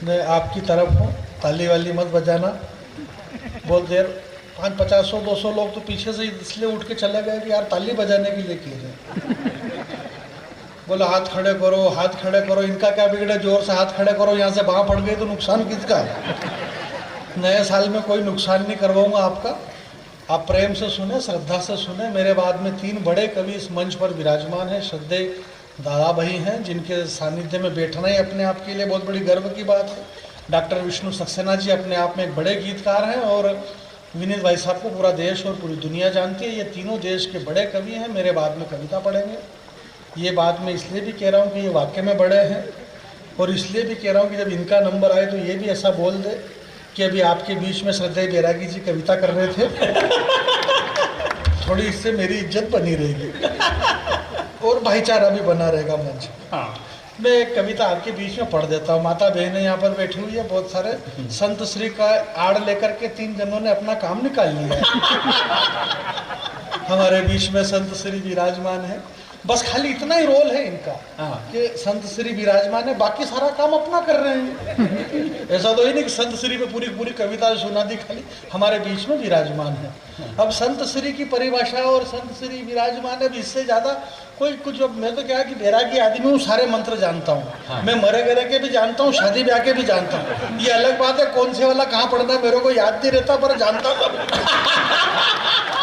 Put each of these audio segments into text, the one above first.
मैं आपकी तरफ हूँ, ताली वाली मत बजाना। बहुत देर 500-500-200 लोग तो पीछे से इसलिए उठ के चले गए कि यार ताली बजाने के लिए किए रहे। बोला हाथ खड़े करो, हाथ खड़े करो। इनका क्या बिगड़े, जोर से हाथ खड़े करो, यहाँ से बाँह पड़ गई तो नुकसान किसका है? नए साल में कोई नुकसान नहीं करवाऊंगा आपका। आप प्रेम से सुने, श्रद्धा से सुने। मेरे बाद में 3 बड़े कवि इस मंच पर विराजमान हैं। श्रद्धेय दादा भाई हैं, जिनके सानिध्य में बैठना ही अपने आप के लिए बहुत बड़ी गर्व की बात है। डॉक्टर विष्णु सक्सेना जी अपने आप में एक बड़े गीतकार हैं, और विनीत भाई साहब को पूरा देश और पूरी दुनिया जानती है। ये तीनों देश के बड़े कवि हैं। मेरे बाद में कविता पढ़ेंगे। ये बात मैं इसलिए भी कह रहा हूँ कि ये वाकई में बड़े हैं, और इसलिए भी कह रहा हूँ कि जब इनका नंबर आए तो ये भी ऐसा बोल दे कि अभी आपके बीच में श्रद्धेय बैरागी जी कविता कर रहे थे। थोड़ी इससे मेरी इज्जत बनी रहेगी और भाईचारा भी बना रहेगा मंच। हाँ, मैं एक कविता आपके बीच में पढ़ देता हूँ। माता बहनें यहाँ पर बैठी हुई है बहुत सारे। संत श्री का आड़ लेकर के 3 जनों ने अपना काम निकाल लिया है। हमारे बीच में संत श्री विराजमान है। बस खाली इतना ही रोल है इनका कि संत श्री विराजमान है, बाकी सारा काम अपना कर रहे हैं। ऐसा तो ही नहीं कि संत श्री पे पूरी पूरी कविता सुना दी, खाली हमारे बीच में विराजमान है। अब संत श्री की परिभाषा और संत श्री विराजमान है, इससे ज्यादा कोई कुछ। अब मैं तो क्या कि बैरागी आदमी हूँ, सारे मंत्र जानता हूँ। मैं मरे गरे के भी जानता हूँ, शादी ब्याह के भी जानता हूँ। ये अलग बात है कौन से वाला कहाँ पढ़ना है मेरे को याद नहीं रहता, पर जानता हूँ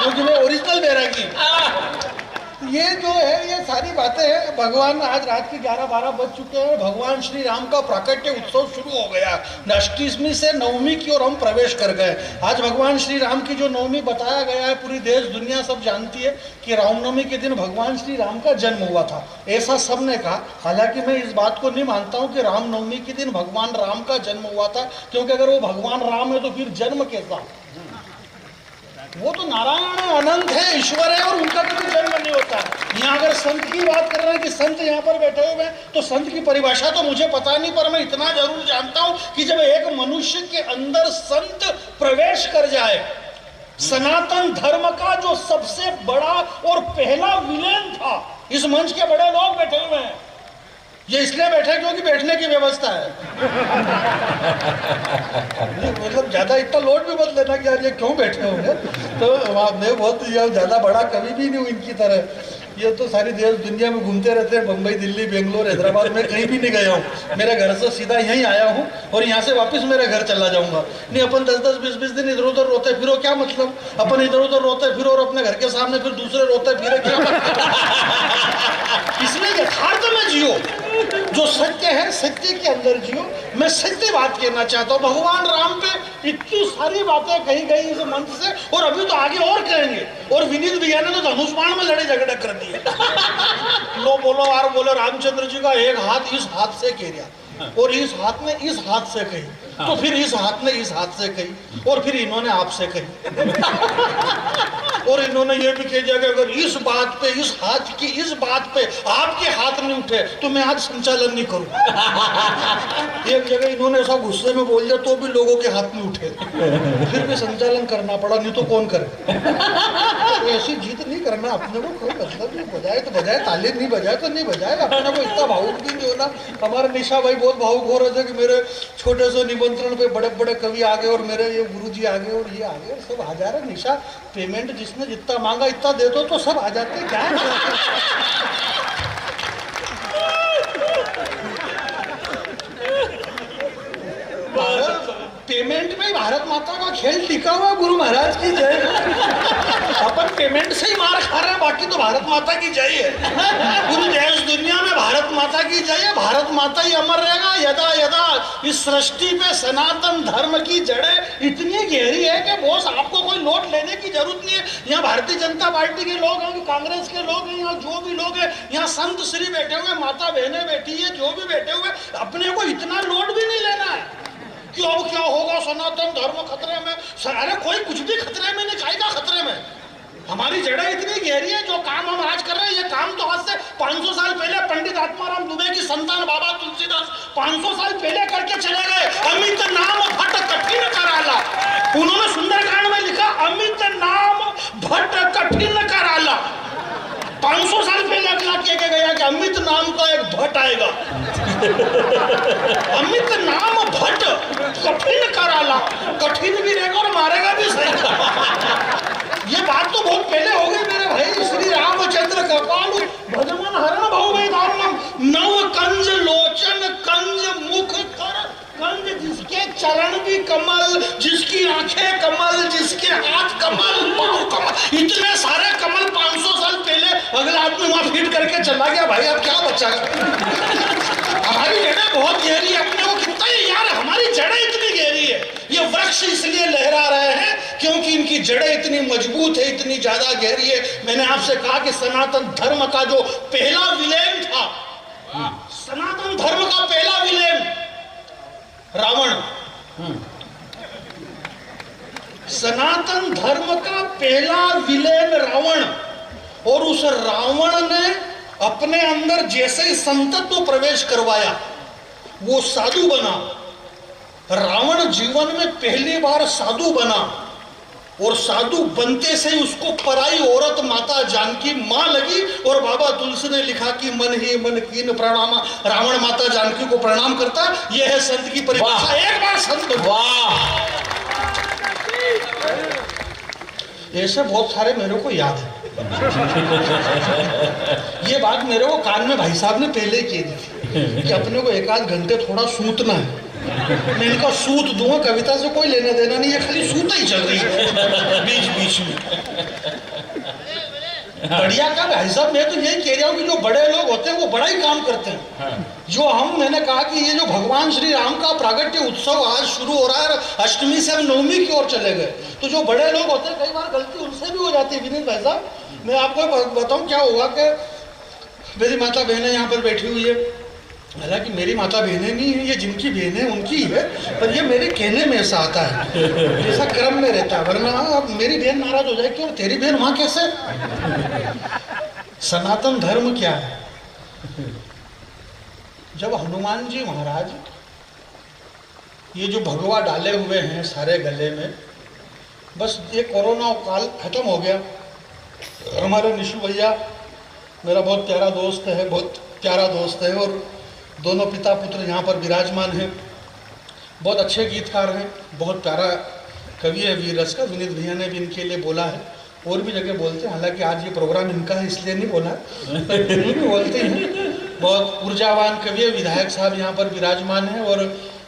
क्योंकि मैं ओरिजिनल बैरागी। ये जो है ये सारी बातें हैं। भगवान आज रात के 11-12 बज चुके हैं। भगवान श्री राम का प्राकट्य उत्सव शुरू हो गया। अष्टमी से नवमी की ओर हम प्रवेश कर गए। आज भगवान श्री राम की जो नवमी बताया गया है, पूरी देश दुनिया सब जानती है कि रामनवमी के दिन भगवान श्री राम का जन्म हुआ था, ऐसा सबने कहा। हालांकि मैं इस बात को नहीं मानता हूँ कि रामनवमी के दिन भगवान राम का जन्म हुआ था, क्योंकि अगर वो भगवान राम है तो फिर जन्म कैसा? वो तो नारायण है, अनंत है, ईश्वर है, और उनका कभी जन्म नहीं होता। यहाँ अगर संत की बात कर रहे हैं कि संत यहाँ पर बैठे हुए हैं, तो संत की परिभाषा तो मुझे पता नहीं, पर मैं इतना जरूर जानता हूँ कि जब एक मनुष्य के अंदर संत प्रवेश कर जाए, सनातन धर्म का जो सबसे बड़ा और पहला विलेन था, इस मंच के बड़े लोग बैठे हुए हैं। ये इसलिए बैठे क्योंकि बैठने की व्यवस्था है। मतलब ज्यादा इतना लोड भी मत लेना कि यार ये क्यों बैठे होंगे। तो मैं बहुत ज्यादा बड़ा कवि भी नहीं हूँ इनकी तरह। ये तो सारी देश दुनिया में घूमते रहते हैं, बम्बई, दिल्ली, बेंगलोर, हैदराबाद में कहीं भी नहीं गया हूँ। मेरे घर से सीधा यहीं आया हूँ और यहाँ से वापस मेरे घर चला जाऊंगा। नहीं अपन 10-10, 20-20 दिन इधर उधर रोते फिरो, क्या मतलब? अपन इधर उधर रोते फिरो और अपने घर के सामने फिर दूसरे रोते फिरे, क्या मतलब? इसलिए यथार्थ में जियो, जो सत्य है सत्य के अंदर जियो। मैं सत्य बात कहना चाहता हूँ। भगवान राम पे इतनी सारी बातें कही गई इस मंच से, और अभी तो आगे और कहेंगे। और विनीत भैया ने तो धनुष्मान में लड़े झगड़े कर दिए। लो बोलो यार, बोलो रामचंद्र जी का एक हाथ इस हाथ से कह दिया, और इस हाथ ने इस हाथ से कही, तो फिर इस हाथ ने इस हाथ से कही, और फिर इन्होंने आपसे कही। और इन्होंने ये भी कह दिया कि अगर इस बात पे, इस हाथ की इस बात पे आपके हाथ नहीं उठे तो मैं आज संचालन नहीं करूं। एक जगह इन्होंने ऐसा गुस्से में बोल दिया तो भी लोगों के हाथ नहीं उठे, फिर भी संचालन करना पड़ा, नहीं तो कौन करे। ऐसी जीत नहीं करना अपने को, कोई मतलब नहीं। बजाए तो बजाए, ताली नहीं बजाए तो नहीं बजाए। अपने को इतना भावुक भी नहीं होना। हमारे निशा भाई बहुत भावुक हो रहे थे कि मेरे छोटे से निमंत्रण पे बड़े बड़े कवि आ गए और मेरे ये गुरुजी आ गए और ये आ गए, सब आ जा रहे। निशा, पेमेंट जिसने जितना मांगा इतना दे दो तो सब आ जाते। क्या पेमेंट में भारत माता का खेल टिका हुआ। गुरु महाराज की जय। अपन पेमेंट से ही मार खा रहे हैं, बाकी तो भारत माता की जय है। पूरी देश दुनिया में भारत माता की जय है। भारत माता ही अमर रहेगा यदा यदा। इस सृष्टि पे सनातन धर्म की जड़ें इतनी गहरी है कि बॉस आपको कोई नोट लेने की जरूरत नहीं है। यहाँ भारतीय जनता पार्टी के लोग हैं, कांग्रेस के लोग हैं, यहाँ जो भी लोग हैं, यहाँ संत श्री बैठे हुए, माता बहनें बैठी है, जो भी बैठे हुए, अपने को इतना लोड भी नहीं लेना है कि अब क्या होगा, सनातन धर्म खतरे में। अरे कोई कुछ भी खतरे में नहीं, कायदा खतरे में। हमारी जड़ें इतनी गहरी है। जो काम हम आज कर रहे हैं, ये काम तो आज से 500 साल पहले पंडित आत्माराम दुबे की संतान बाबा तुलसीदास 500 साल पहले करके चले गए। अमित नाम भट्ट कठिन कराला। उन्होंने सुंदरकांड में लिखा, अमित नाम भट्ट कठिन कराला। 500 साल पहले अगला किया गया कि अमित अमित नाम का एक भट्ट आएगा। अमित नाम भट्ट कठिन कराला, कठिन भी रहेगा और मारेगा भी सही। ये बात तो बहुत पहले हो गई मेरे भाई। श्री रामचंद्र कृपालु भजमन हरण भाव भाई दारुणम नव कंज लोचन कंज मुख कर कंज, जिसके चरण भी कमल, जिसकी आंखें कमल, जिसके हाथ कमल, पांव कमल, इतने सारे कमल 500 साल पहले अगला आदमी वहां फीट करके चला गया। भाई अब क्या बचा? हमारी जड़ें बहुत गहरी है। अपने को कितना ही यार, हमारी जड़ें इतनी गहरी है। ये वृक्ष इसलिए लहरा रहे हैं क्योंकि इनकी जड़ें इतनी मजबूत है, इतनी ज्यादा गहरी है। मैंने आपसे कहा कि सनातन धर्म का जो पहला विलेन था, सनातन धर्म का पहला विलेन रावण, सनातन धर्म का पहला विलेन रावण। और उस रावण ने अपने अंदर जैसे ही संतत्व प्रवेश करवाया वो साधु बना। रावण जीवन में पहली बार साधु बना और साधु बनते से ही उसको पराई औरत माता जानकी मां लगी। और बाबा तुलसी ने लिखा कि मन ही मन कीन प्रणाम, रावण माता जानकी को प्रणाम करता। यह है संत की परिभाषा। एक बार संत, वाह, ऐसे बहुत सारे मेरे को याद है। ये बात मेरे को कान में भाई साहब ने पहले की थी कि अपने को एक आध घंटे थोड़ा सूतना है। मैं इनका सूत दूंगा, कविता से कोई लेना देना नहीं है, खाली सूता ही चल रही है बीच बीच में। बढ़िया का भाई साहब, मैं तो यही कह रहा हूँ कि जो बड़े लोग होते हैं वो बड़ा ही काम करते हैं। जो मैंने कहा कि ये जो भगवान श्री राम का प्रागट्य उत्सव आज शुरू हो रहा है, अष्टमी से हम नवमी की ओर चले गए, तो जो बड़े लोग होते हैं कई बार गलती उनसे भी हो जाती है। विनीत भाई साहब, मैं आपको बताऊं क्या हुआ कि मेरी माता बहनें यहाँ पर बैठी हुई है। हालांकि मेरी माता बहनें नहीं है, ये जिनकी बहनें उनकी है, पर ये मेरे कहने में ऐसा आता है, जैसा क्रम में रहता है। वरना अब मेरी बहन नाराज हो जाए, क्यों तेरी बहन वहां कैसे? सनातन धर्म क्या है? जब हनुमान जी महाराज ये जो भगवा डाले हुए हैं सारे गले में, बस ये कोरोना काल खत्म हो गया। हमारे निशु भैया मेरा बहुत प्यारा दोस्त है, बहुत प्यारा दोस्त है, और दोनों पिता पुत्र यहाँ पर विराजमान हैं। बहुत अच्छे गीतकार हैं, बहुत प्यारा कवि है वीर रस का। विनीत भैया ने भी इनके लिए बोला है, और भी जगह बोलते हैं। हालांकि आज ये प्रोग्राम इनका है इसलिए नहीं बोला, भी बोलते हैं। बहुत ऊर्जावान कवि है, विधायक साहब यहाँ पर विराजमान है। और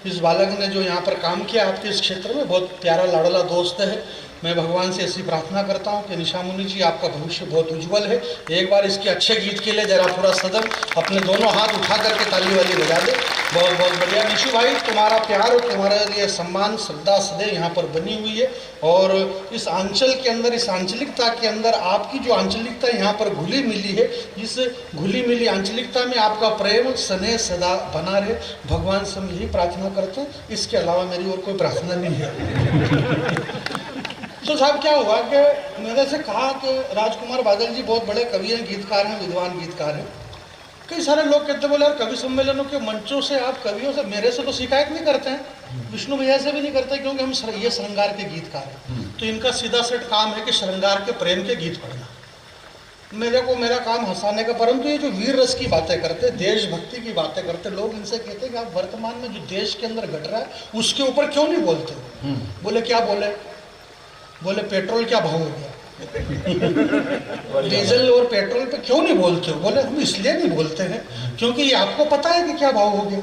इस बालक ने जो यहाँ पर काम किया आपके इस क्षेत्र में, बहुत प्यारा लाडला दोस्त है। मैं भगवान से ऐसी प्रार्थना करता हूँ कि निशा मुनि जी आपका भविष्य बहुत उज्जवल है। एक बार इसके अच्छे गीत के लिए जरा पूरा सदन अपने दोनों हाथ उठा करके ताली वाली बजा दे। बहुत बहुत बढ़िया निशु भाई, तुम्हारा प्यार और तुम्हारे लिए सम्मान श्रद्धा सदैव यहाँ पर बनी हुई है। और इस आंचल के अंदर, इस आंचलिकता के अंदर आपकी जो आंचलिकता यहाँ पर घुली मिली है, इस घुली मिली आंचलिकता में आपका प्रेम स्नेह सदा बना रहे। भगवान से हम यही प्रार्थना करते हैं, इसके अलावा मेरी और कोई प्रार्थना नहीं है। तो साहब क्या हुआ कि मैंने से कहा कि राजकुमार बादल जी बहुत बड़े कवि हैं, गीतकार हैं, विद्वान गीतकार हैं। कई सारे लोग कहते बोले यार कवि सम्मेलनों के मंचों से आप कवियों से, मेरे से तो शिकायत नहीं करते हैं, विष्णु भैया से भी नहीं करते, क्योंकि हम ये श्रृंगार के गीतकार हैं। तो इनका सीधा सेट काम है कि श्रृंगार के प्रेम के गीत पढ़ना। मेरा काम हंसाने का। परंतु ये जो वीर रस की बातें करते, देशभक्ति की बातें करते, लोग इनसे कहते हैं कि आप वर्तमान में जो देश के अंदर घट रहा है उसके ऊपर क्यों नहीं बोलते? बोले क्या बोले? बोले पेट्रोल क्या भाव हो गया, डीजल और पेट्रोल पे क्यों नहीं बोलते हो? बोले हम इसलिए नहीं बोलते हैं क्योंकि ये आपको पता है कि क्या भाव हो गया।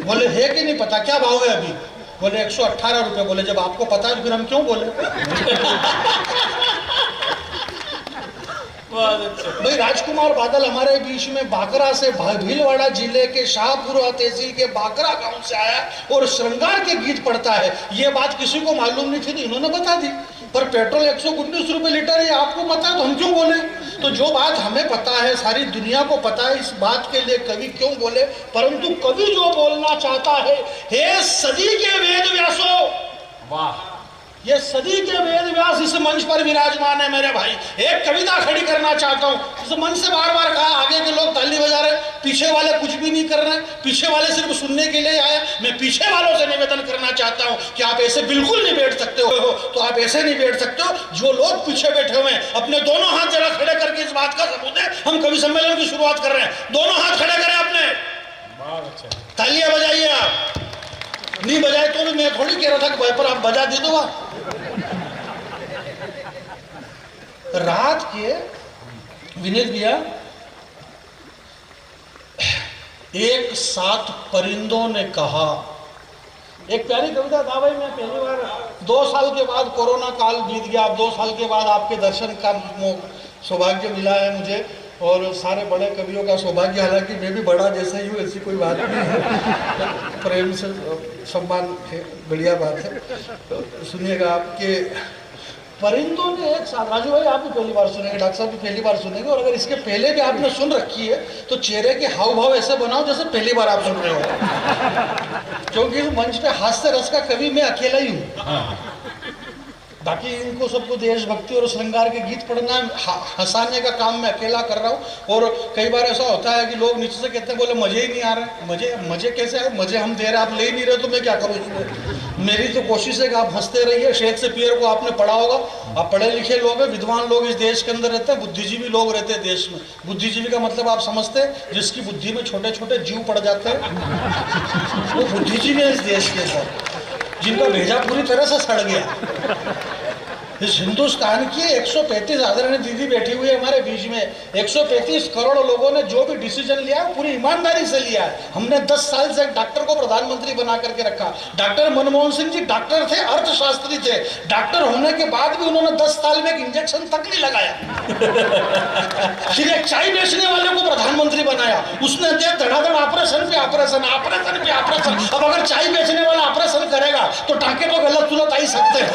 बोले है कि नहीं पता, क्या भाव है अभी? बोले 118 रुपये। बोले जब आपको पता है फिर हम क्यों बोले? भाई राजकुमार बादल हमारे बीच में बाकरा से, भीलवाड़ा जिले के शाहपुरा तहसील के बाकरा गांव से आया और श्रृंगार के गीत पढ़ता है। ये बात किसी को मालूम नहीं थी तो इन्होंने बता दी। पर पेट्रोल 119 रुपये लीटर है, आपको पता है तो हम क्यों बोले? तो जो बात हमें पता है, सारी दुनिया को पता है, इस बात के लिए कवि क्यों बोले? परंतु कवि जो बोलना चाहता है, हे सदी के वेद व्यासो, वाह, ये सदी के वेद व्यास इस मंच पर विराजमान है मेरे भाई। एक कविता खड़ी करना चाहता हूँ। इस मंच से बार बार कहा, आगे के लोग ताली बजा रहे, पीछे वाले कुछ भी नहीं कर रहे, पीछे वाले सिर्फ सुनने के लिए आए। मैं पीछे वालों से निवेदन करना चाहता हूँ कि आप ऐसे बिल्कुल नहीं बैठ सकते हो, तो आप ऐसे नहीं बैठ सकते हो। जो लोग पीछे बैठे हुए हैं अपने दोनों हाथ जरा खड़े करके इस बात का सबूत है। हम कवि सम्मेलन की शुरुआत कर रहे हैं, दोनों हाथ खड़े करें आपने, तालियां बजाइए। आप नहीं बजाए तो मैं थोड़ी कह रहा था कि भाई पर आप बजा दे दो। रात के विनीत भैया, एक साथ परिंदों ने कहा, एक प्यारी कविता था भाई। मैं पहली बार 2 साल के बाद, कोरोना काल बीत गया, अब 2 साल के बाद आपके दर्शन का सौभाग्य मिला है मुझे, और सारे बड़े कवियों का सौभाग्य। हालांकि मैं भी बड़ा जैसा ही हूँ, ऐसी कोई बात नहीं है, प्रेम से सम्मान है, बढ़िया बात है। तो सुनिएगा, आपके परिंदों ने एक साथ, राजू भाई आप भी पहली बार सुनेंगे, डॉक्टर साहब भी पहली बार सुनेंगे, और अगर इसके पहले भी आपने सुन रखी है तो चेहरे के हाव भाव ऐसे बनाओ जैसे पहली बार आप सुन रहे हो, क्योंकि इस मंच पे हास्य रस का कवि मैं अकेला ही हूँ। बाकी इनको सबको देशभक्ति और श्रृंगार के गीत पढ़ना, हंसाने का काम मैं अकेला कर रहा हूँ। और कई बार ऐसा होता है कि लोग नीचे से कहते हैं, बोले मजे ही नहीं आ रहे। मजे कैसे आए? मजे हम दे रहे, आप ले ही नहीं रहे, तो मैं क्या करूँ इसमें? मेरी तो कोशिश है कि आप हंसते रहिए। शेक्सपियर को आपने पढ़ा होगा, आप पढ़े लिखे लोग हैं, विद्वान लोग इस देश के अंदर रहते हैं, बुद्धिजीवी लोग रहते हैं देश में। बुद्धिजीवी का मतलब आप समझते हैं, जिसकी बुद्धि में छोटे छोटे जीव पड़ जाते हैं, वो बुद्धिजीवी है इस देश के अंदर, जिनका भेजा पूरी तरह से सड़ गया। इस हिंदुस्तान की 135 आदरणीय दीदी बैठी हुई है हमारे बीच में। 135 करोड़ लोगों ने जो भी डिसीजन लिया है पूरी ईमानदारी से लिया है। हमने 10 साल से एक डॉक्टर को प्रधानमंत्री बना करके रखा। डॉक्टर मनमोहन सिंह जी डॉक्टर थे, अर्थशास्त्री थे, डॉक्टर होने के बाद भी उन्होंने 10 साल में एक इंजेक्शन तक नहीं लगाया। फिर एक चाय बेचने वाले को प्रधानमंत्री बनाया, उसने दिया धड़ाधड़ ऑपरेशन पे ऑपरेशन, ऑपरेशन पे ऑपरेशन। अब अगर चाय बेचने वाला ऑपरेशन करेगा तो टाके तो गलत तुरंत आ ही सकते हैं।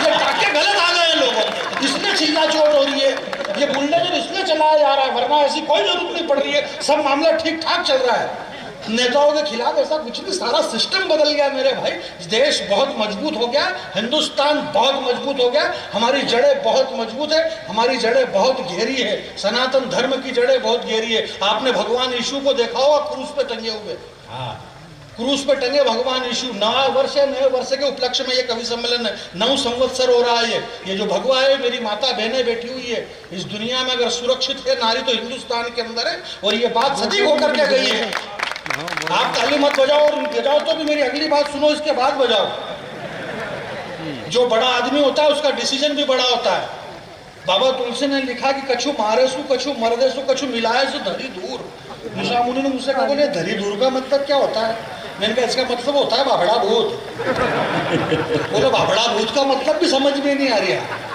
ये टाके गलत आ गए लोगों, इसलिए चिल्ला चोट हो रही है, ये बुलडोजर इसलिए चलाया जा रहा है, वरना ऐसी कोई जरूरत नहीं पड़ रही है, सब मामला ठीक ठाक चल रहा है। नेताओं के खिलाफ ऐसा कुछ नहीं, सारा सिस्टम बदल गया मेरे भाई। देश बहुत मजबूत हो गया, हिंदुस्तान बहुत मजबूत हो गया, हमारी जड़ें बहुत मजबूत है, हमारी जड़ें बहुत गहरी है, सनातन धर्म की जड़ें बहुत गहरी है। आपने भगवान यीशु को देखा होगा क्रूस पे टंगे हुए, क्रूस पे टंगे भगवान यीशु। नया वर्ष है, नए वर्ष के उपलक्ष्य में ये कवि सम्मेलन है, 9 संवत्सर हो रहा है। ये जो भगवा है, मेरी माता बहनें बैठी हुई है, इस दुनिया में अगर सुरक्षित है नारी तो हिंदुस्तान के अंदर है, और ये बात सटीक होकर के गई है। आप ताली मत बजाओ, और बजाओ तो भी मेरी अगली बात सुनो, इसके बाद बजाओ। जो बड़ा आदमी होता है उसका डिसीजन भी बड़ा होता है। बाबा तुलसी ने लिखा कि कछु मारे सु कछु मरदे सु कछु मिलाए सु धरी दूर। ऋषा मुनि ने मुझसे कहा, बोले धरी दूर का मतलब क्या होता है? मैंने कहा इसका मतलब होता है बाबड़ा भूत। बोले बाबड़ा भूत का मतलब भी समझ में नहीं आ रहा।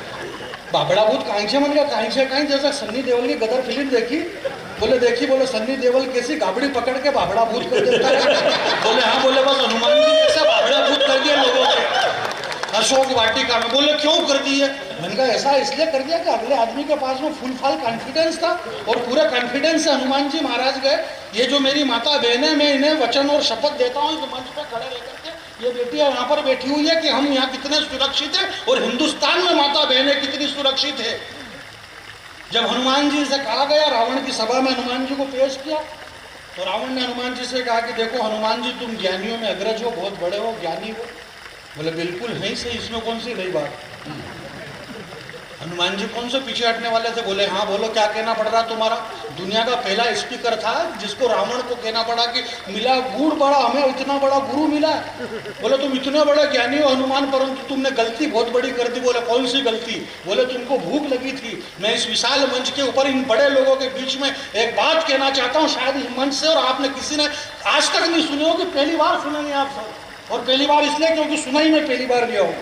बाबड़ा भूत कहीं से मन गया, कहीं से कहीं, जैसा सन्नी देओल की गदर फिल्म देखी? बोले देखी। बोले सन्नी देओल कैसी गाबड़ी पकड़ के बाबड़ा भूत कर देता है? बोले हाँ। बोले बस हनुमान जी ने ऐसा बाबड़ा भूत कर दिया लोगों को अशोक वाटिका में। बोले क्यों कर दिए? मैंने कहा ऐसा इसलिए कर दिया कि अगले आदमी के पास में फुल फाल कॉन्फिडेंस था, और पूरे कॉन्फिडेंस से हनुमान जी महाराज गए। ये जो मेरी माता बहनें, मैं इन्हें वचन और शपथ देता हूँ इस मंच पे खड़े रहकर के, ये बेटियां यहाँ पर बैठी हुई है कि हम यहाँ कितने सुरक्षित है, और हिंदुस्तान में माता बहनें कितनी सुरक्षित है। जब हनुमान जी से कहा गया, रावण की सभा में हनुमान जी को पेश किया, तो रावण ने हनुमान जी से कहा कि देखो हनुमान जी, तुम ज्ञानियों में अग्रज हो, बहुत बड़े हो, ज्ञानी हो। बोले बिल्कुल है ही सही, इसमें कौन सी नई बात? हनुमान जी कौन से पीछे हटने वाले थे? बोले हाँ। बोलो क्या कहना पड़ रहा तुम्हारा? दुनिया का पहला स्पीकर था जिसको रावण को कहना पड़ा कि मिला गुड़ बड़ा, हमें इतना बड़ा गुरु मिला। बोले तुम इतने बड़े ज्ञानी हो हनुमान, परंतु तुमने गलती बहुत बड़ी कर दी। बोले कौन सी गलती? बोले तुमको भूख लगी थी। मैं इस विशाल मंच के ऊपर इन बड़े लोगों के बीच में एक बात कहना चाहता हूँ, शायद इस मंच से, और आपने किसी ने आज तक नहीं सुनी होगी, पहली बार सुनेंगे आप सब। और पहली बार इसलिए क्योंकि सुना ही मैं पहली बार गया हूँ,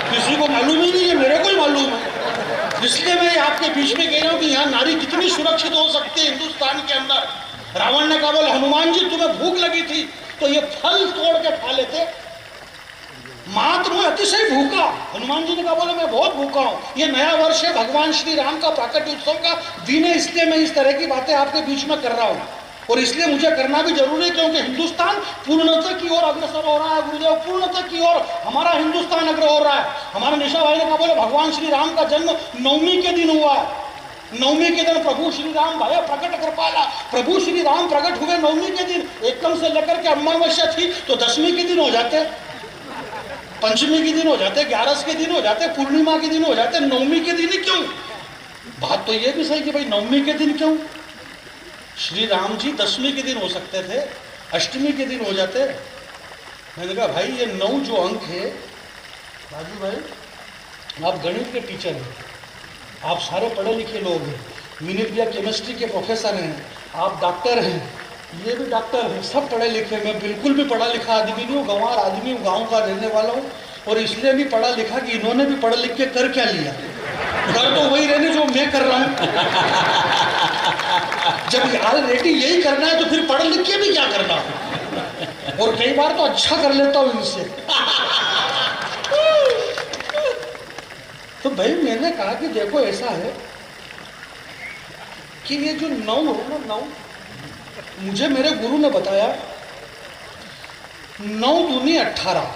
किसी को मालूम ही नहीं है, मेरे को ही मालूम है। इसलिए मैं आपके बीच में कह रहा हूँ कि यहाँ नारी कितनी सुरक्षित हो सकती है हिंदुस्तान के अंदर। रावण ने कहा, बोले हनुमान जी तुम्हें भूख लगी थी तो ये फल तोड़ के खा लेते। माँ तुम्हें अतिशय भूखा। हनुमान जी ने कहा, बोले मैं बहुत भूखा हूँ, ये नया वर्ष है, भगवान श्री राम का प्राकट्य उत्सव का दिन है, इसलिए मैं इस तरह की बातें आपके बीच में कर रहा हूँ, और इसलिए मुझे करना भी जरूरी है क्योंकि हिंदुस्तान पूर्णता की ओर अग्रसर हो रहा है। गुरुदेव, पूर्णता की ओर हमारा हिंदुस्तान अग्र हो रहा है। हमारे निशा भाई ने कहा, बोले भगवान श्री राम का जन्म 9वीं के दिन हुआ है। 9वीं के दिन प्रभु श्री राम भाई प्रकट कर पाला। प्रभु श्री राम प्रकट हुए 9वीं के दिन, एकदम से लेकर के अमावस्या थी तो 10वीं के दिन हो जाते, पंचमी के दिन हो जाते, 11 के दिन हो जाते, पूर्णिमा के दिन हो जाते, 9वीं के दिन ही क्यों? बात तो ये भी सही कि भाई नवमी के दिन क्यों? श्री राम जी दशमी के दिन हो सकते थे, अष्टमी के दिन हो जाते। मैंने कहा भाई ये 9 जो अंक है, राजू भाई आप गणित के टीचर हैं, आप सारे पढ़े लिखे लोग हैं, विनीत भैया केमिस्ट्री के प्रोफेसर हैं, आप डॉक्टर हैं, ये भी डॉक्टर हैं, सब पढ़े लिखे। मैं बिल्कुल भी पढ़ा लिखा आदमी नहीं हूँ, गंवार आदमी हूँ, गाँव का रहने वाला हूँ। और इसलिए भी पढ़ा लिखा कि इन्होंने भी पढ़ लिख के कर क्या लिया? कर तो वही रहने जो मैं कर रहा हूँ। जब ऑलरेडी यही करना है तो फिर पढ़ लिख के भी क्या करना? और कई बार तो अच्छा कर लेता हूँ इनसे। तो भाई मैंने कहा कि देखो ऐसा है कि ये जो 9 है ना, 9 मुझे मेरे गुरु ने बताया 9 दूनी 18।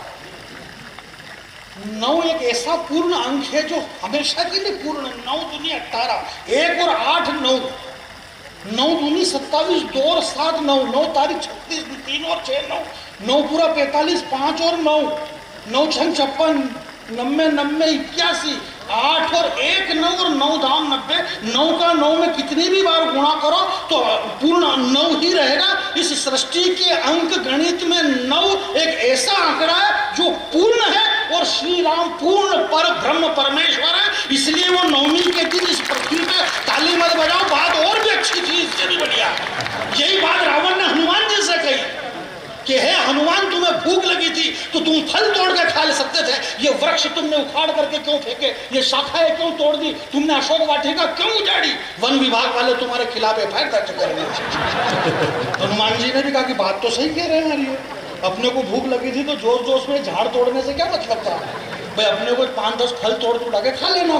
9 एक ऐसा पूर्ण अंक है जो हमेशा के लिए पूर्ण। 9 दूनी 18, 1 और 8 9, 9 दूनी 27, 2 और 7 9, 9 तारीख 36, 3 और 6 9, 9 पूरा 45, 5 और 9, 9 छंग 56, 90 90 81, 8 और 1 9 और 9 धाम 90। 9 का 9 में कितनी भी बार गुणा करो तो पूर्ण 9 ही रहेगा। इस सृष्टि के अंक गणित में 9 एक ऐसा आंकड़ा है जो पूर्ण है, और श्री राम पूर्ण पर ब्रह्म परमेश्वर है। इसलिए वो नवमी के दिन इस पृथ्वी पे ताली मत बजाओ। बात और भी अच्छी थी, इससे भी बढ़िया। यही बात रावण ने हनुमान जी से कही कि हे हनुमान, तुम्हें भूख लगी थी तो तुम फल तोड़ के खा सकते थे, ये वृक्ष तुमने उखाड़ करके क्यों फेंके, ये शाखाएं क्यों तोड़ दी, तुमने अशोक वाटिका क्यों उजाड़ी? वन विभाग वाले तुम्हारे खिलाफ एफआईआर दर्ज करेंगे। हनुमान जी ने भी कहा कि बात तो सही कह रहे हैं ये, अपने को भूख लगी थी तो जोश जोश में झाड़ तोड़ने से क्या मतलब था भाई, अपने को 5-10 फल तोड़ तोड़ा के खा लेना।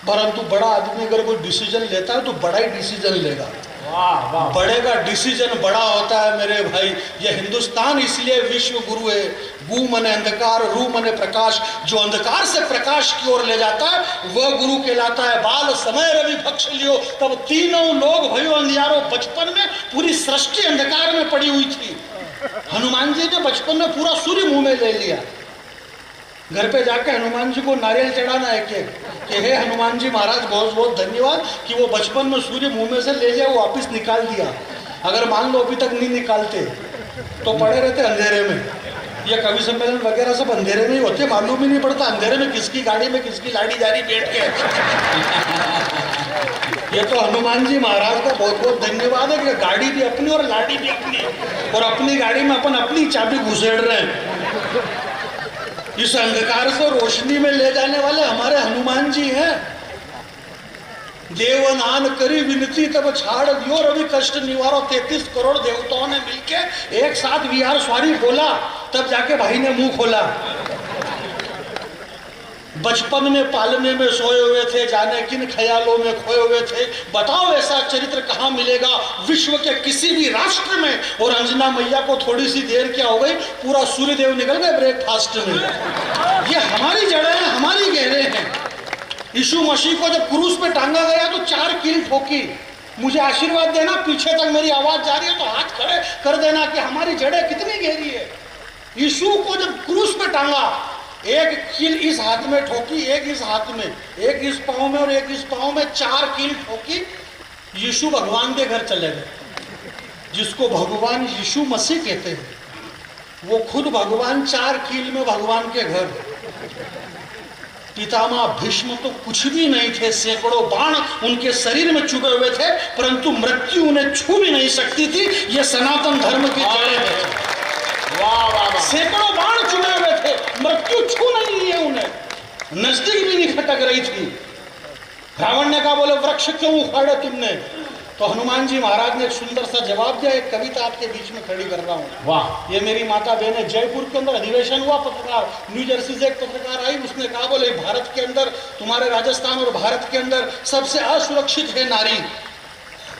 परंतु बड़ा आदमी अगर कोई डिसीजन लेता है तो बड़ा ही डिसीजन लेगा। बड़े का डिसीजन बड़ा होता है मेरे भाई। ये हिंदुस्तान इसलिए विश्व गुरु है। गु मने अंधकार, रू मने प्रकाश। जो अंधकार से प्रकाश की ओर ले जाता है वह गुरु कहलाता है। बाल समय रवि भक्ष लियो, तब तीनों लोग भयो अंधियारो। बचपन में पूरी सृष्टि अंधकार में पड़ी हुई थी। हनुमान जी ने बचपन में पूरा सूर्य मुंह में ले लिया। घर पे जाके हनुमान जी को नारियल चढ़ाना है कि हे हनुमान जी महाराज बहुत बहुत धन्यवाद कि वो बचपन में सूर्य मुंह में से ले लिया, वो वापिस निकाल दिया। अगर मान लो अभी तक नहीं निकालते तो पड़े रहते अंधेरे में। ये कवि सम्मेलन वगैरह सब अंधेरे में ही होते, मालूम ही नहीं पड़ता अंधेरे में किसकी गाड़ी में किसकी लाड़ी जा रही बैठ के। ये तो हनुमान जी महाराज का बहुत बहुत धन्यवाद है कि गाड़ी भी अपनी और लाड़ी भी अपनी, और अपनी गाड़ी में अपन अपनी चाबी घुसेड़ रहे हैं। इस अंधकार से रोशनी में ले जाने वाले हमारे हनुमान जी हैं। देवनान करी विनती तब छाड़ दियो रवि कष्ट निवारो। 33 करोड़ देवताओं ने मिलके एक साथ विहार स्वारी बोला, तब जाके भाई ने मुंह खोला। बचपन में पालने में सोए हुए थे, जाने किन ख्यालों में खोए हुए थे। बताओ ऐसा चरित्र कहाँ मिलेगा विश्व के किसी भी राष्ट्र में। और अंजना मैया को थोड़ी सी देर क्या हो गई, पूरा सूर्यदेव निकल गए ब्रेकफास्ट में। ये हमारी जड़ें हैं, हमारी गहरे हैं। यीशु मसीह को जब क्रूस पे टांगा गया तो 4 कील ठोकी। मुझे आशीर्वाद देना, पीछे तक मेरी आवाज जा रही है तो हाथ खड़े कर देना कि हमारी जड़ें कितनी गहरी है। यीशु को जब क्रूस पे टांगा, एक कील इस हाथ में ठोकी, एक इस हाथ में, एक इस पांव में और एक इस पांव में, 4 कील ठोकी। यीशु भगवान के घर चले गए। जिसको भगवान यीशु मसीह कहते हैं, वो खुद भगवान 4 कील में भगवान के घर। पितामह भीष्म तो कुछ भी नहीं थे, सैकड़ों बाण उनके शरीर में चुभे हुए थे, परंतु मृत्यु उन्हें छू भी नहीं सकती थी। ये सनातन धर्म की जड़ें हैं। सैकड़ों बाण चुने हुए थे, मृत्यु छू नहीं लिए उन्हें, नजदीक भी नहीं खटक रही थी। रावण ने कहा बोले वृक्ष क्यों उखाड़े तुमने? तो हनुमान जी महाराज ने एक सुंदर सा जवाब दिया। एक कविता आपके बीच में खड़ी कर रहा हूँ। वाह! ये मेरी माता बहन है। जयपुर के अंदर अधिवेशन हुआ, पत्रकार न्यू जर्सी से एक पत्रकार आई, उसने कहा बोले भारत के अंदर, तुम्हारे राजस्थान और भारत के अंदर सबसे असुरक्षित है नारी।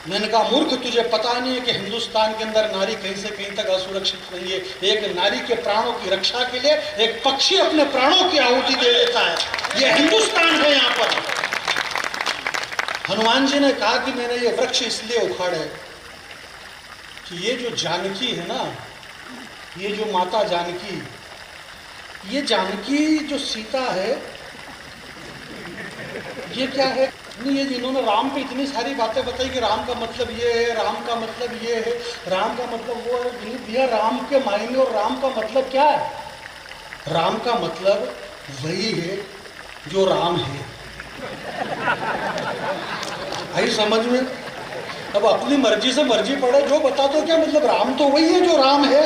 मैंने कहा मूर्ख, तुझे पता नहीं है कि हिंदुस्तान के अंदर नारी कहीं से कहीं तक असुरक्षित नहीं है। एक नारी के प्राणों की रक्षा के लिए एक पक्षी अपने प्राणों की आहुति दे देता है। यह हिंदुस्तान है। यहाँ पर हनुमान जी ने कहा कि मैंने ये वृक्ष इसलिए उखाड़े कि ये जो जानकी है ना, ये जो माता जानकी, ये जानकी जो सीता है, ये क्या है? नहीं, ये इन्होंने राम पे इतनी सारी बातें बताई कि राम का मतलब ये है, राम का मतलब ये है, राम का मतलब वो है। भैया राम के मायने और राम का मतलब क्या है? राम का मतलब वही है जो राम है। आई समझ में? अब अपनी मर्जी से मर्जी पड़े जो बता दो, क्या मतलब? राम तो वही है जो राम है,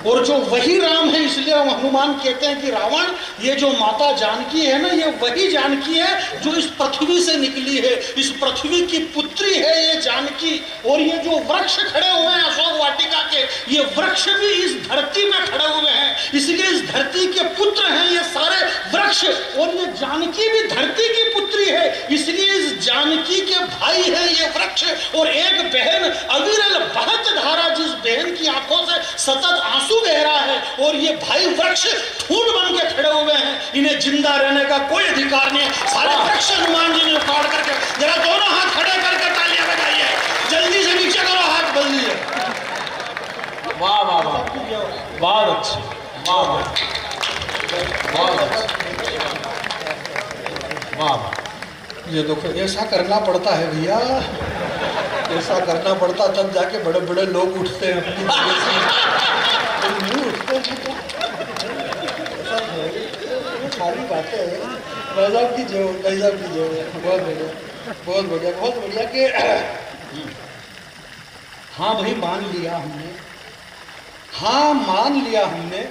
और जो वही राम है इसलिए हम हनुमान कहते हैं कि रावण, ये जो माता जानकी है ना, ये वही जानकी है जो इस पृथ्वी से निकली है, इस पृथ्वी की पुत्री है ये जानकी। और ये जो वृक्ष खड़े हुए हैं अशोक वाटिका के, ये वृक्ष भी इस धरती में खड़े हुए हैं, इसलिए इस धरती के पुत्र हैं ये सारे वृक्ष। और ये जानकी भी धरती की पुत्री है, इसलिए इस जानकी के भाई है ये वृक्ष। और एक बहन अविरल बहत धारा, जिस बहन की आंखों से सतत आंसू बह रहा है, और ये भाई वृक्ष ठूंठ बन के खड़े हुए हैं, इन्हें जिंदा रहने का कोई अधिकार नहीं है। सारे वृक्ष हनुमान जी ने उखाड़ करके, जरा दोनों हाथ खड़े करके तालियां बजाइए, जल्दी से नीचे करो हाथ, बल दीजिए। वाह वाह वाह, बहुत अच्छे, वाह वाह, बहुत अच्छे, वाह वाह। ये देखो, ऐसा करना पड़ता है भैया, ऐसा करना पड़ता, तब जाके बड़े बड़े लोग उठते हैं अपनी जगह से। नहीं उठते हैं, सारी बातें हैं। गजब की जो, गजब की जो, बहुत बढ़िया, बहुत बढ़िया, बहुत बढ़िया। कि हाँ भाई, मान लिया हमने, हाँ मान लिया हमने,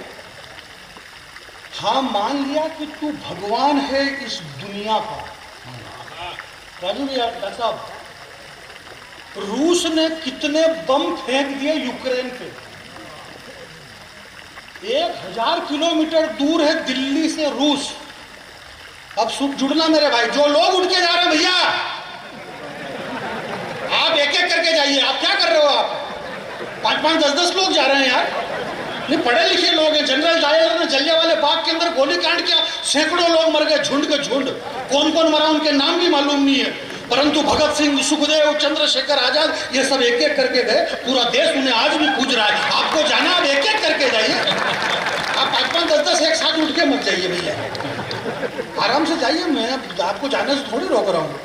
हाँ मान लिया कि तू भगवान है इस दुनिया का। राजू भैया, डॉक्टर साहब, रूस ने कितने बम फेंक दिए यूक्रेन पे? 1000 किलोमीटर दूर है दिल्ली से रूस। अब जुड़ना मेरे भाई, जो लोग उठ के जा रहे हैं भैया, आप एक एक करके जाइए। आप क्या कर रहे हो? आप 5-5, 10-10 लोग जा रहे हैं यार। नहीं, पढ़े लिखे लोग हैं। जनरल डायर ने जलियांवाले बाग के अंदर गोली कांड किया, सैकड़ों लोग मर गए, झुंड के झुंड। कौन कौन मरा उनके नाम भी मालूम नहीं है, परंतु भगत सिंह, सुखदेव, चंद्रशेखर आजाद, ये सब एक एक करके गए। पूरा देश उन्हें आज भी पूज रहा है। आपको जाना, आप एक एक करके जाइए। आप 5-5, 10-10 एक साथ उठ के मत जाइए भैया, आराम से जाइए। मैं आपको जाने से थोड़ी रोक रहा हूँ,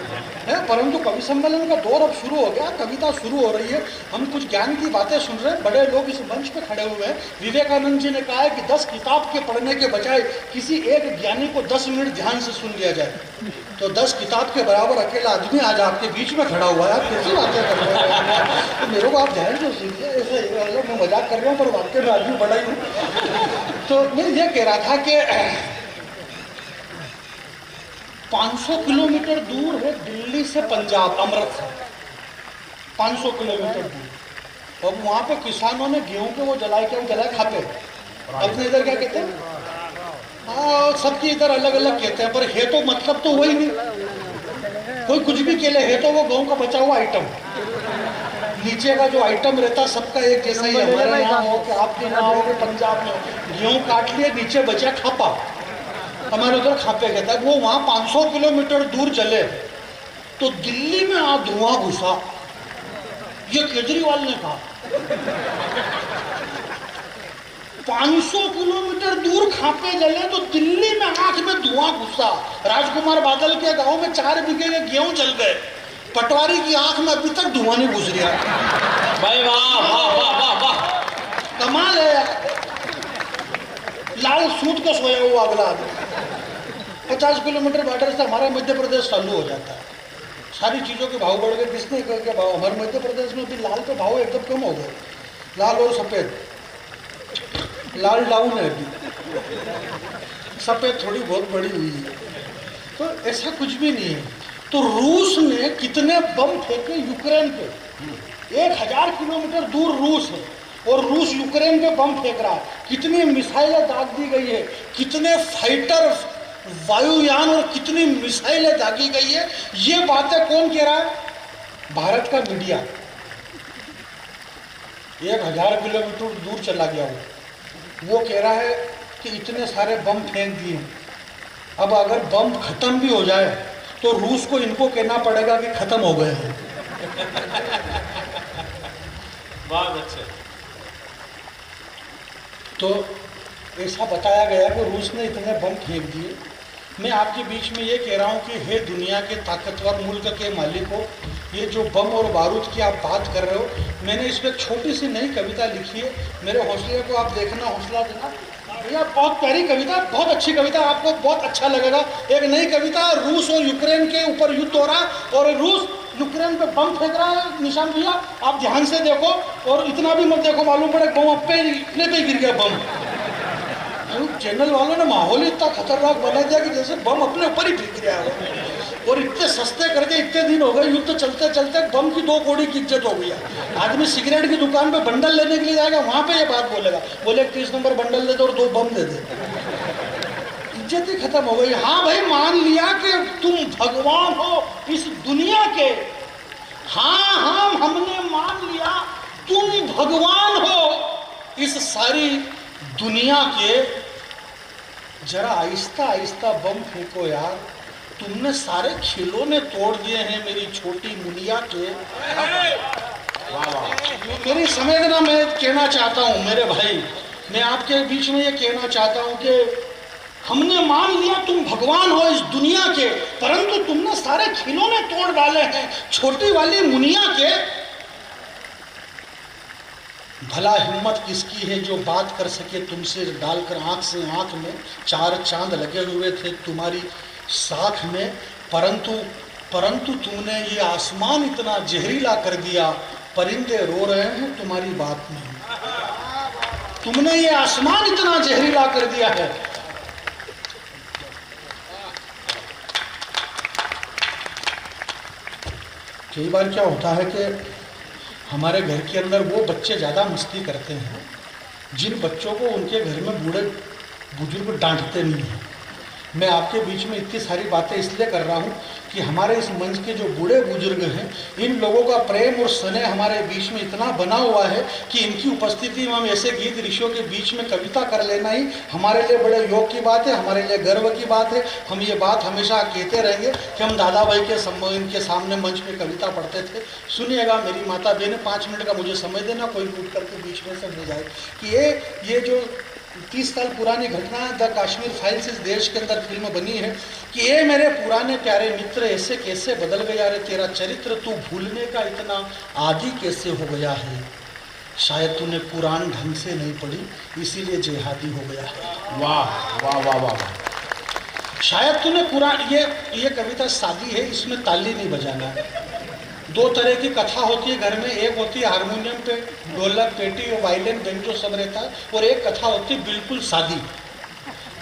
है। परंतु कवि सम्मेलन का दौर अब शुरू हो गया, कविता शुरू हो रही है, हम कुछ ज्ञान की बातें सुन रहे हैं। बड़े लोग इस मंच पे खड़े हुए हैं। विवेकानंद जी ने कहा है कि 10 किताब के पढ़ने के बजाय किसी एक ज्ञानी को 10 मिनट ध्यान से सुन लिया जाए। तो 10 किताब के बराबर अकेला आदमी आज आपके बीच में खड़ा हुआ है। आप कैसी बातें कर रहे हैं? तो मेरे को आप ध्यान से सुनिए। ऐसा मैं मजाक कर रहा हूँ, पर वाकई में आदमी बड़ा ही हूँ। तो मैं ये कह रहा था कि 500 किलोमीटर दूर है दिल्ली से पंजाब, अमृतसर 500 किलोमीटर दूर। अब वहाँ पे किसानों ने गेहूं के वो जलाए, क्या वो जलाए खाते। अपने इधर क्या कहते हैं? हाँ, सबकी इधर अलग अलग कहते हैं, पर है तो मतलब तो वही नहीं। कोई कुछ भी के लिए है तो वो गेहूं का बचा हुआ आइटम, नीचे का जो आइटम रहता सबका एक जैसा ही। हमारे यहाँ हो कि आपके यहाँ हो कि पंजाब में हो, गेहूँ काट लिए, नीचे बचा खापा, हमारे उधर खापे कहता है। वो वहाँ 500 किलोमीटर दूर चले तो दिल्ली में आ धुआं घुसा, ये केजरीवाल ने कहा। 500 किलोमीटर दूर खापे जले तो दिल्ली में आंख में धुआं घुसा। राजकुमार बादल के गांव में 4 बीघे के गेहूं जल गए, पटवारी की आंख में अभी तक धुआं नहीं घुस रहा। भाई वाह वाह वाह वाह वाह, कमाल है। लाल सूट के सोया हुआ अगला आदमी। 50 किलोमीटर बॉर्डर से हमारा मध्य प्रदेश चालू हो जाता है। सारी चीज़ों के भाव बढ़ गए। किसने के भाव? हमारे मध्य प्रदेश में भी लाल के भाव एकदम कम हो गए। लाल और सफ़ेद, लाल डाउन है अभी, सफ़ेद थोड़ी बहुत बड़ी हुई है। तो ऐसा कुछ भी नहीं है। तो रूस ने कितने बम फेंके यूक्रेन पे? 1000 किलोमीटर दूर रूस है और रूस यूक्रेन पे बम फेंक रहा है। कितनी मिसाइलें दाग दी गई है, कितने फाइटर वायुयान और कितनी मिसाइलें दागी गई है। ये बातें कौन कह रहा है? भारत का मीडिया। 1000 किलोमीटर दूर चला गया वो कह रहा है कि इतने सारे बम फेंक दिए। अब अगर बम खत्म भी हो जाए तो रूस को इनको कहना पड़ेगा कि खत्म हो गए हैं। बहुत अच्छे। तो ऐसा बताया गया कि रूस ने इतने बम फेंक दिए मैं आपके बीच में ये कह रहा हूँ कि हे दुनिया के ताकतवर मुल्क के मालिकों, ये जो बम और बारूद की आप बात कर रहे हो, मैंने इस पर एक छोटी सी नई कविता लिखी है। मेरे हौसले को आप देखना, हौसला देना भैया। बहुत प्यारी कविता, बहुत अच्छी कविता, आपको बहुत अच्छा लगेगा। एक नई कविता, रूस और यूक्रेन के ऊपर युद्ध हो रहा है और रूस यूक्रेन पे बम फेंक रहा है। निशान भैया आप ध्यान से देखो, और इतना भी मत देखो मालूम पड़े बम पे इतने पे गिर गया बम। चैनल वालों ने माहौल इतना खतरनाक बना दिया कि जैसे बम अपने ऊपर ही फेंक रहा है। और इतने सस्ते कर दिए, इतने दिन हो गए युद्ध चलते चलते बम की 2 कौड़ी की इज्जत हो गई है। आदमी सिगरेट की दुकान पे बंडल लेने के लिए जाएगा, वहां पे ये बात बोलेगा, बोले 30 नंबर बंडल दे दो और 2 बम दे दे। इज्जत ही खत्म हो गई। हाँ भाई, मान लिया कि तुम भगवान हो इस दुनिया के। हाँ, हमने मान लिया तुम भगवान हो इस सारी दुनिया के। जरा आहिस्ता आहिस्ता बम फेंको यार, तुमने सारे खिलौने तोड़ दिए हैं मेरी छोटी मुनिया के। मेरी संवेदना मैं कहना चाहता हूँ मेरे भाई, मैं आपके बीच में ये कहना चाहता हूँ कि हमने मान लिया तुम भगवान हो इस दुनिया के, परंतु तुमने सारे खिलौने तोड़ डाले हैं छोटी वाली मुनिया के। भला हिम्मत किसकी है जो बात कर सके तुमसे, डालकर आंख से आंख में 4 चांद लगे हुए थे तुम्हारी साथ में, परंतु तुमने ये आसमान इतना जहरीला कर दिया, परिंदे रो रहे हैं तुम्हारी बात में। तुमने ये आसमान इतना जहरीला कर दिया है। कई बार क्या होता है कि हमारे घर के अंदर वो बच्चे ज़्यादा मस्ती करते हैं जिन बच्चों को उनके घर में बूढ़े बुजुर्ग डांटते नहीं हैं। मैं आपके बीच में इतनी सारी बातें इसलिए कर रहा हूँ कि हमारे इस मंच के जो बूढ़े बुजुर्ग हैं, इन लोगों का प्रेम और स्नेह हमारे बीच में इतना बना हुआ है कि इनकी उपस्थिति में हम ऐसे गीत ऋषियों के बीच में कविता कर लेना ही हमारे लिए बड़े योग की बात है, हमारे लिए गर्व की बात है। हम ये बात हमेशा कहते रहेंगे कि हम दादा भाई के इनके सामने मंच में कविता पढ़ते थे। सुनिएगा मेरी माता बहन, 5 मिनट का मुझे समय देना, कोई उठ करके बीच में से हो जाए कि ये जो 30 साल पुरानी घटना द कश्मीर फाइल्स इस देश के अंदर फिल्म बनी है कि ये मेरे पुराने प्यारे मित्र ऐसे कैसे बदल गया रे तेरा चरित्र, तू भूलने का इतना आदी कैसे हो गया है, शायद तूने कुरान ढंग से नहीं पढ़ी इसीलिए जिहादी हो गया है। वाह वाह वाह वाह। शायद तूने कुरान, ये कविता सादी है, इसमें ताली नहीं बजाना। 2 तरह की कथा होती है घर में, एक होती है हारमोनियम पे ढोलक पेटी और वायलिन बेंचो सब रहता है, और एक कथा होती है बिल्कुल सादी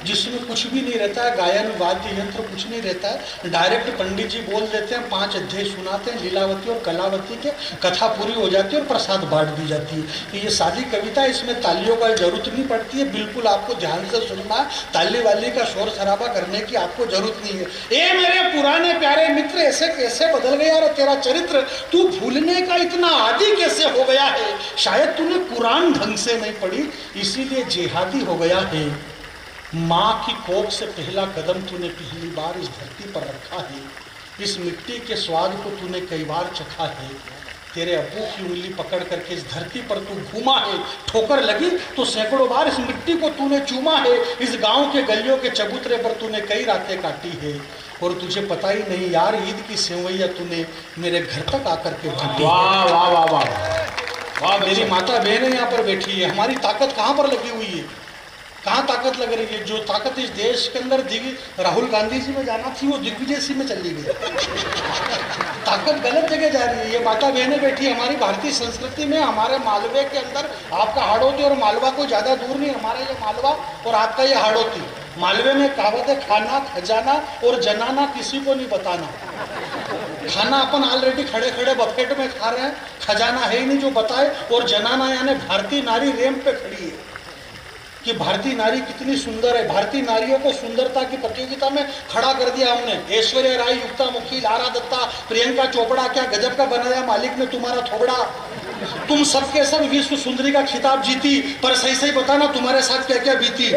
जिसमें कुछ भी नहीं रहता है, गायन वाद्य यंत्र कुछ नहीं रहता है। डायरेक्ट पंडित जी बोल देते हैं, 5 अध्याय सुनाते हैं लीलावती और कलावती के, कथा पूरी हो जाती है और प्रसाद बांट दी जाती है। तो ये सादी कविता, इसमें तालियों का जरूरत नहीं पड़ती है, बिल्कुल आपको ध्यान से सुनना है, ताली वाली का शोर शराबा करने की आपको जरूरत नहीं है। ए मेरे पुराने प्यारे मित्र ऐसे कैसे बदल गया और तेरा चरित्र, तू भूलने का इतना आदी कैसे हो गया है, शायद तूने कुरान ढंग से नहीं पढ़ी इसीलिए जिहादी हो गया है। माँ की कोख से पहला कदम तूने पहली बार इस धरती पर रखा है, इस मिट्टी के स्वाद को तूने कई बार चखा है, तेरे अब्बू की उंगली पकड़ करके इस धरती पर तू घूमा है, ठोकर लगी तो सैकड़ों बार इस मिट्टी को तूने चूमा है, इस गांव के गलियों के चबूतरे पर तूने कई रातें काटी है, और तुझे पता ही नहीं यार ईद की सेवैया तूने मेरे घर तक आकर के बांटी। वाह वाह वाह वाह। मेरी माता बहन यहाँ पर बैठी है, हमारी ताकत कहाँ पर लगी हुई है, कहाँ ताकत लग रही है। जो ताकत इस देश के अंदर राहुल गांधी जी में जाना थी वो दिग्विजय सिंह में चली गई। ताकत गलत जगह जा रही है। ये माता बहनें बैठी, हमारी भारतीय संस्कृति में हमारे मालवे के अंदर, आपका हाड़ौती और मालवा कोई ज़्यादा दूर नहीं, हमारा ये मालवा और आपका ये हाड़ौती। मालवे में कहावत है, खाना खजाना और जनाना किसी को नहीं बताना। खाना अपन ऑलरेडी खड़े खड़े बफेट में खा रहे हैं, खजाना है ही नहीं जो बताए, और जनाना यानी भारतीय नारी रैंप पे खड़ी है कि भारतीय नारी कितनी सुंदर है। भारतीय नारियों को सुंदरता की प्रतियोगिता में खड़ा कर दिया हमने। ऐश्वर्या राय, युक्ता मुखी, लारा दत्ता, प्रियंका चोपड़ा, क्या गजब का बनाया मालिक ने तुम्हारा थोबड़ा। तुम सबके सब विश्व सुंदरी का खिताब जीती, पर सही सही बताना तुम्हारे साथ क्या क्या बीती।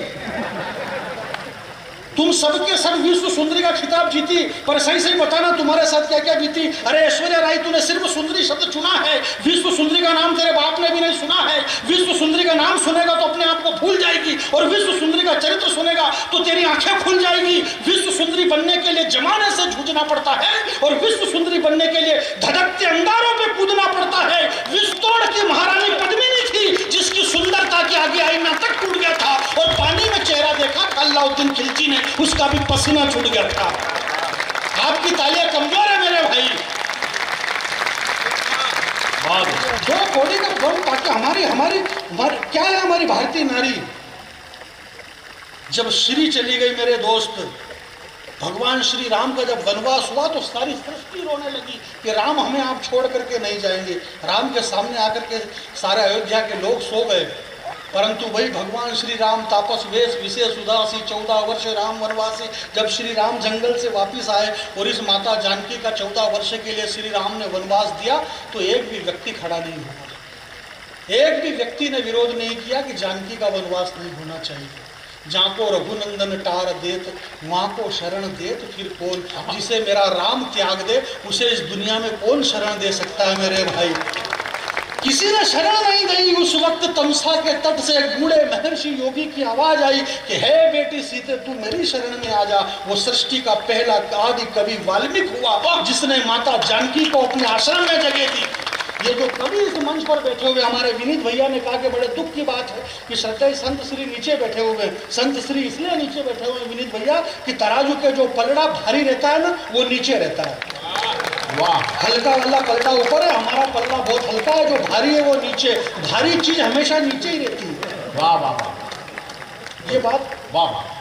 तुम सबके सब विश्व सुंदरी का खिताब जीती, पर सही सही बताना तुम्हारे साथ क्या क्या बीती। अरे ऐश्वर्या राय, तूने सिर्फ सुंदरी शब्द चुना है, विश्व सुंदरी का नाम तेरे बाप ने भी नहीं सुना है। विश्व सुंदरी का नाम सुनेगा तो अपने आप को भूल जाएगी, और विश्व सुंदरी का चरित्र सुनेगा तो तेरी आंखें खुल जाएगी। विश्व सुंदरी बनने के लिए जमाने से जूझना पड़ता है, और विश्व सुंदरी बनने के लिए धधकते अंगारों पे कूदना पड़ता है। विस्तोड़ की महारानी पद्मिनी थी, जिसकी सुंदरता के आगे आईना तक टूट गया था, और पानी में चेहरा देखा था अलाउद्दीन खिलजी ने, उसका भी पसीना छूट गया था। आपकी तालियां कमजोर है मेरे भाई। दो कोड़ी का गम ताकि हमारी क्या है हमारी भारतीय नारी। जब श्री चली गई मेरे दोस्त, भगवान श्री राम का जब वनवास हुआ तो सारी सृष्टि रोने लगी कि राम हमें आप छोड़ करके नहीं जाएंगे। राम के सामने आकर के सारे अयोध्या के लोग सो गए, परंतु वही भगवान श्री राम तापस वेश विशेष उदासी 14 वर्ष राम वनवासी। जब श्री राम जंगल से वापिस आए और इस माता जानकी का 14 वर्ष के लिए श्री राम ने वनवास दिया, तो एक भी व्यक्ति खड़ा नहीं हुआ, एक भी व्यक्ति ने विरोध नहीं किया कि जानकी का वनवास नहीं होना चाहिए। जहाँ को रघुनंदन टार देत, वहाँ को शरण देत फिर कौन। जिसे मेरा राम त्याग दे, उसे इस दुनिया में कौन शरण दे सकता है मेरे भाई। किसी ने शरण नहीं दी। उस वक्त तमसा के तट से एक बूढ़े महर्षि योगी की आवाज आई कि हे बेटी सीते, तू मेरी शरण में आ जा। वो सृष्टि का पहला आदि कवि वाल्मीकि हुआ, जिसने माता जानकी को अपने आश्रम में जगह दी। ये जो कवि इस मंच पर बैठे हुए हमारे विनीत भैया ने कहा कि बड़े दुख की बात है कि श्रद्धेय संत श्री नीचे बैठे हुए। संत श्री इसलिए नीचे बैठे हुए विनीत भैया कि तराजू के जो पलड़ा भारी रहता है ना, वो नीचे रहता है। वाह, हल्का वाला पलड़ा ऊपर है, हमारा पलड़ा बहुत हल्का है, जो भारी है वो नीचे। भारी चीज हमेशा नीचे ही रहती है। वाह वाह वाह, ये बात वाह वाह।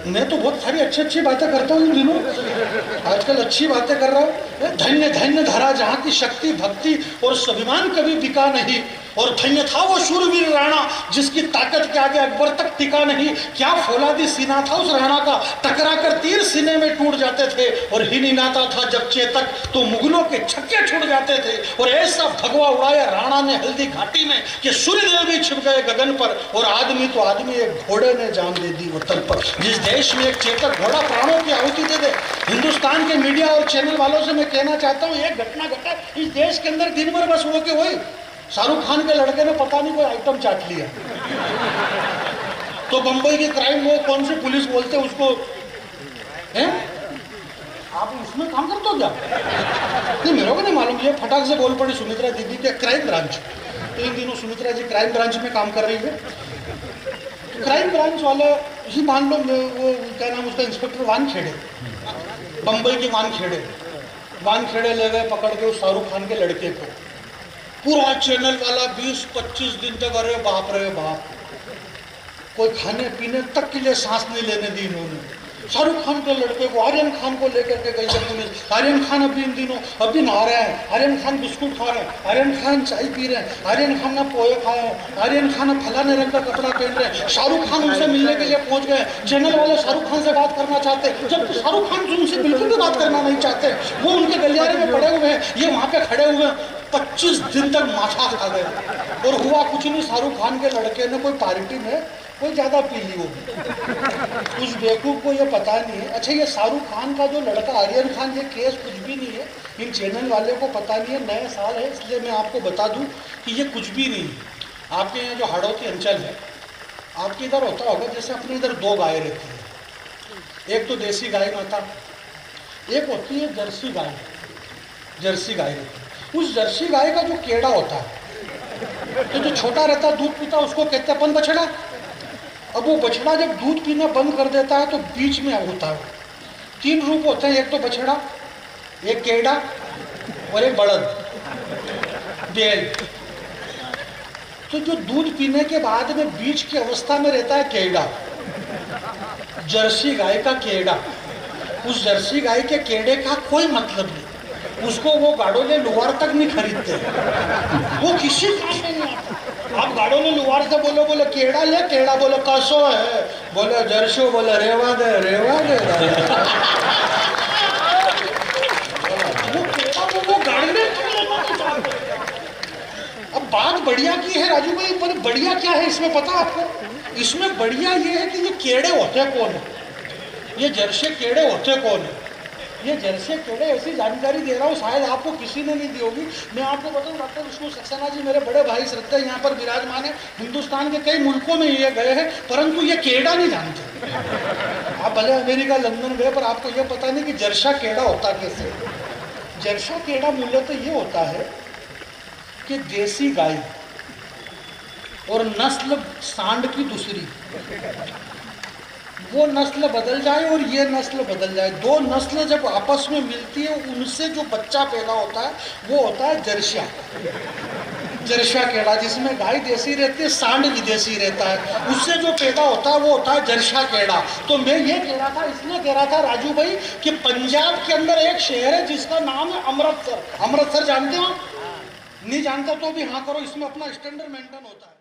मैं तो बहुत सारी अच्छी बातें करता हूँ इन दिनों, आजकल अच्छी बातें कर रहा हूँ। धन्य धन्य धरा जहाँ की शक्ति भक्ति और स्वाभिमान कभी बिका नहीं, और धन्य था वो शूरवीर राणा जिसकी ताकत के आगे अकबर तक टिका नहीं। क्या फौलादी सीना था उस राणा का, टकरा कर तीर सीने में टूट जाते थे, और ही नहीं नाता था जब चेतक तो मुगलों के छक्के छूट जाते थे। और ऐसा भगवा उड़ाया राणा ने हल्दी घाटी में कि सूर्यदेव भी छिप गए गगन पर, और आदमी तो आदमी एक घोड़े ने जान दे दी वतन पर। जिस देश में एक चेतक घोड़ा प्राणों की आहुति दे दे, हिंदुस्तान के मीडिया और चैनल वालों से मैं कहना चाहता हूँ, एक घटना घटा इस देश के अंदर दिन भर बस वो के वही शाहरुख खान के लड़के ने पता नहीं कोई आइटम चाट लिया, तो बंबई की क्राइम वो कौन सी पुलिस बोलते हैं उसको, हैं? आप उसमें काम करते हो क्या? नहीं, मेरे को नहीं मालूम। ये फटाक से बोल पड़ी सुमित्रा दीदी के क्राइम ब्रांच। तो इन दिनों सुमित्रा जी क्राइम ब्रांच में काम कर रही है। तो क्राइम ब्रांच वाले ही मान लो, वो क्या नाम उसका, इंस्पेक्टर वानखेड़े, बंबई के वानखेड़े ले गए पकड़ के उस शाहरुख खान के लड़के को। पूरा चैनल वाला 20-25 दिन तक, अरे बाप रे बाप, कोई खाने पीने तक के लिए सांस नहीं लेने दी इन्होंने। शाहरुख खान के लड़के को, आर्यन खान को लेकर के गई है पुलिस। आर्यन खान अभी इन दिनों अभी नहा रहे हैं, आर्यन खान बिस्कुट खा रहे हैं, आर्यन खान चाय पी रहे हैं, आर्यन खान ने पोहे खाए हैं, आर्यन खान फलाने रंग का कपड़ा पहन रहे हैं। शाहरुख खान उनसे मिलने के लिए पहुंच गए। चैनल वाले शाहरुख खान से बात करना चाहते हैं, जबकि शाहरुख खान उनसे बिल्कुल भी बात करना नहीं चाहते। वो उनके गलियारे में पड़े हुए हैं, ये वहाँ पे खड़े हुए हैं। 25 दिन तक माथा खा गए, और हुआ कुछ नहीं। शाहरुख खान के लड़के ने कोई पार्टी में कोई ज़्यादा पी ली होगी, उस बेवकूफ़ को ये पता नहीं है। अच्छा, ये शाहरुख खान का जो लड़का आर्यन खान, ये केस कुछ भी नहीं है, इन चैनल वाले को पता नहीं है। नया साल है इसलिए मैं आपको बता दूं कि ये कुछ भी नहीं है। आपके यहाँ जो हाड़ौती अंचल है, आपके इधर होता होगा जैसे अपने इधर 2 गाय रहती है, एक तो देसी गाय माता, एक होती है जर्सी गाय। जर्सी गाय रहती है, उस जर्सी गाय का जो केड़ा होता है, तो जो छोटा रहता दूध पीता, उसको कहते हैं अपन बछड़ा। अब वो बछड़ा जब दूध पीना बंद कर देता है तो बीच में होता है 3 रूप होते हैं, एक तो बछड़ा, एक केड़ा और एक बड़द बैल। तो जो दूध पीने के बाद में बीच की अवस्था में रहता है केड़ा, जर्सी गाय का केड़ा। उस जर्सी गाय के केड़े का कोई मतलब नहीं, उसको वो गाड़ोले लुवार तक नहीं खरीदते, वो किसी काम में नहीं आता। आप गाड़ोले लुवार से बोले केड़ा ले, केड़ा बोले कसो है, बोले जर्सो, बोले रेवा दे वो केड़ा वो गाड़ने। अब बात बढ़िया की है राजू भाई, पर बढ़िया क्या है इसमें पता आपको? इसमें बढ़िया ये है कि ये केड़े होते कौन है, ये जर्सी केड़े होते कौन है। ये जर्सी केड़े ऐसी जानकारी दे रहा हूँ, शायद आपको किसी ने नहीं दी होगी। मैं आपको बताऊँ, डॉक्टर विष्णु सक्सेना जी मेरे बड़े भाई श्रद्धा यहाँ पर विराजमान है, हिंदुस्तान के कई मुल्कों में ये गए हैं, परंतु ये केड़ा नहीं जानते। आप भले अमेरिका लंदन गए, पर आपको ये पता नहीं कि जर्सा केड़ा होता कैसे। जर्सा केड़ा मूल्य तो ये होता है कि देसी गाय और नस्ल सांड की दूसरी, वो नस्ल बदल जाए और ये नस्ल बदल जाए, दो नस्ल जब आपस में मिलती है उनसे जो बच्चा पैदा होता है वो होता है जर्सा। जर्सा केड़ा, जिसमें गाय देसी रहती है, सांड विदेशी रहता है, उससे जो पैदा होता है वो होता है जर्सा केड़ा। तो मैं ये कह रहा था, इसलिए कह रहा था राजू भाई कि पंजाब के अंदर एक शहर है जिसका नाम है अमृतसर। अमृतसर जानते हो? नहीं जानता तो भी हाँ करो, इसमें अपना स्टैंडर्ड मेंटेन होता है।